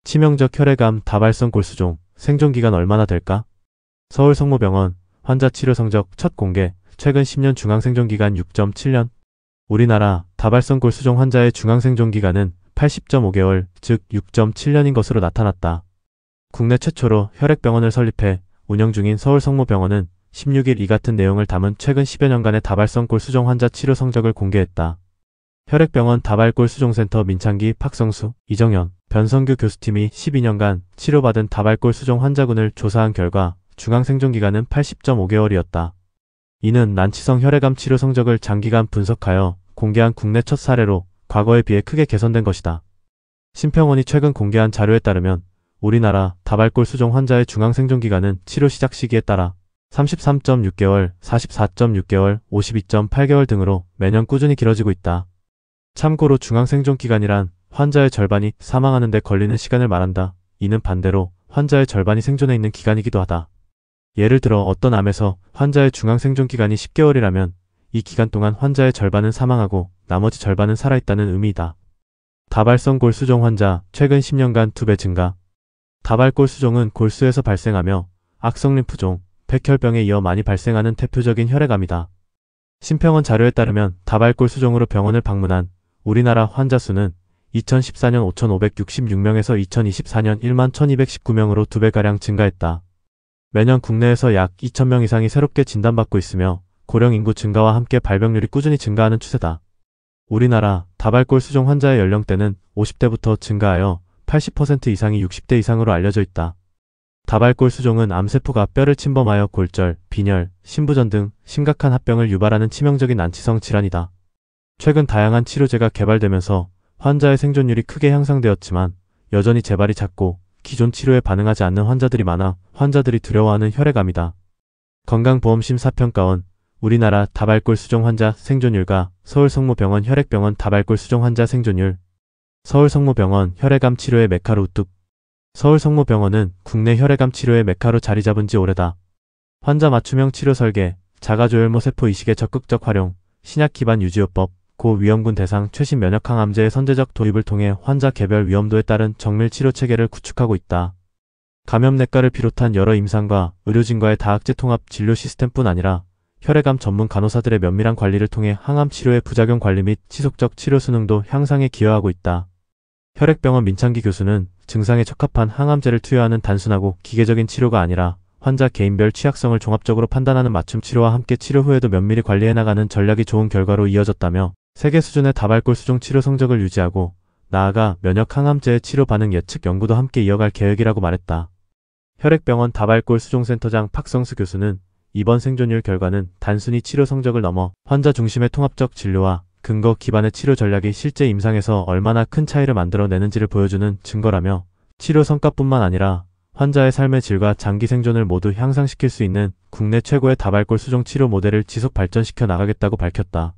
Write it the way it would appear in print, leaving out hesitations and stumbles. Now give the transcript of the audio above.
치명적 혈액암 다발성 골수종 생존기간 얼마나 될까? 서울성모병원 환자 치료 성적 첫 공개. 최근 10년 중앙생존기간 6.7년. 우리나라 다발성 골수종 환자의 중앙생존기간은 80.5개월, 즉 6.7년인 것으로 나타났다. 국내 최초로 혈액병원을 설립해 운영 중인 서울성모병원은 16일 이 같은 내용을 담은 최근 10여 년간의 다발성 골수종 환자 치료 성적을 공개했다. 혈액병원 다발골수종센터 민창기, 박성수, 이정현, 변성규 교수팀이 12년간 치료받은 다발골수종 환자군을 조사한 결과 중앙생존기간은 80.5개월이었다. 이는 난치성 혈액암 치료 성적을 장기간 분석하여 공개한 국내 첫 사례로 과거에 비해 크게 개선된 것이다. 심평원이 최근 공개한 자료에 따르면 우리나라 다발골수종 환자의 중앙생존기간은 치료 시작 시기에 따라 33.6개월, 44.6개월, 52.8개월 등으로 매년 꾸준히 길어지고 있다. 참고로 중앙생존기간이란 환자의 절반이 사망하는 데 걸리는 시간을 말한다. 이는 반대로 환자의 절반이 생존해 있는 기간이기도 하다. 예를 들어 어떤 암에서 환자의 중앙생존기간이 10개월이라면 이 기간 동안 환자의 절반은 사망하고 나머지 절반은 살아있다는 의미이다. 다발성 골수종 환자 최근 10년간 2배 증가. 다발골수종은 골수에서 발생하며 악성림프종, 백혈병에 이어 많이 발생하는 대표적인 혈액암이다. 심평원 자료에 따르면 다발골수종으로 병원을 방문한 우리나라 환자 수는 2014년 5,566명에서 2024년 1만 1,219명으로 2배가량 증가했다. 매년 국내에서 약 2,000명 이상이 새롭게 진단받고 있으며 고령 인구 증가와 함께 발병률이 꾸준히 증가하는 추세다. 우리나라 다발골수종 환자의 연령대는 50대부터 증가하여 80% 이상이 60대 이상으로 알려져 있다. 다발골수종은 암세포가 뼈를 침범하여 골절, 빈혈, 신부전 등 심각한 합병을 유발하는 치명적인 난치성 질환이다. 최근 다양한 치료제가 개발되면서 환자의 생존율이 크게 향상되었지만 여전히 재발이 잦고 기존 치료에 반응하지 않는 환자들이 많아 환자들이 두려워하는 혈액암이다. 건강보험심사평가원 우리나라 다발골수종 환자 생존율과 서울성모병원 혈액병원 다발골수종 환자 생존율. 서울성모병원 혈액암 치료의 메카로 우뚝. 서울성모병원은 국내 혈액암 치료의 메카로 자리 잡은 지 오래다. 환자 맞춤형 치료 설계, 자가조혈모 세포 이식의 적극적 활용, 신약 기반 유지요법, 고위험군 대상 최신 면역항암제의 선제적 도입을 통해 환자 개별 위험도에 따른 정밀 치료 체계를 구축하고 있다. 감염내과를 비롯한 여러 임상과 의료진과의 다학제 통합 진료 시스템뿐 아니라 혈액암 전문 간호사들의 면밀한 관리를 통해 항암 치료의 부작용 관리 및 지속적 치료 수능도 향상에 기여하고 있다. 혈액병원 민창기 교수는 증상에 적합한 항암제를 투여하는 단순하고 기계적인 치료가 아니라 환자 개인별 취약성을 종합적으로 판단하는 맞춤 치료와 함께 치료 후에도 면밀히 관리해나가는 전략이 좋은 결과로 이어졌다며 세계 수준의 다발골수종 치료 성적을 유지하고 나아가 면역 항암제의 치료 반응 예측 연구도 함께 이어갈 계획이라고 말했다. 혈액병원 다발골수종센터장 박성수 교수는 이번 생존율 결과는 단순히 치료 성적을 넘어 환자 중심의 통합적 진료와 근거 기반의 치료 전략이 실제 임상에서 얼마나 큰 차이를 만들어내는지를 보여주는 증거라며 치료 성과뿐만 아니라 환자의 삶의 질과 장기 생존을 모두 향상시킬 수 있는 국내 최고의 다발골수종 치료 모델을 지속 발전시켜 나가겠다고 밝혔다.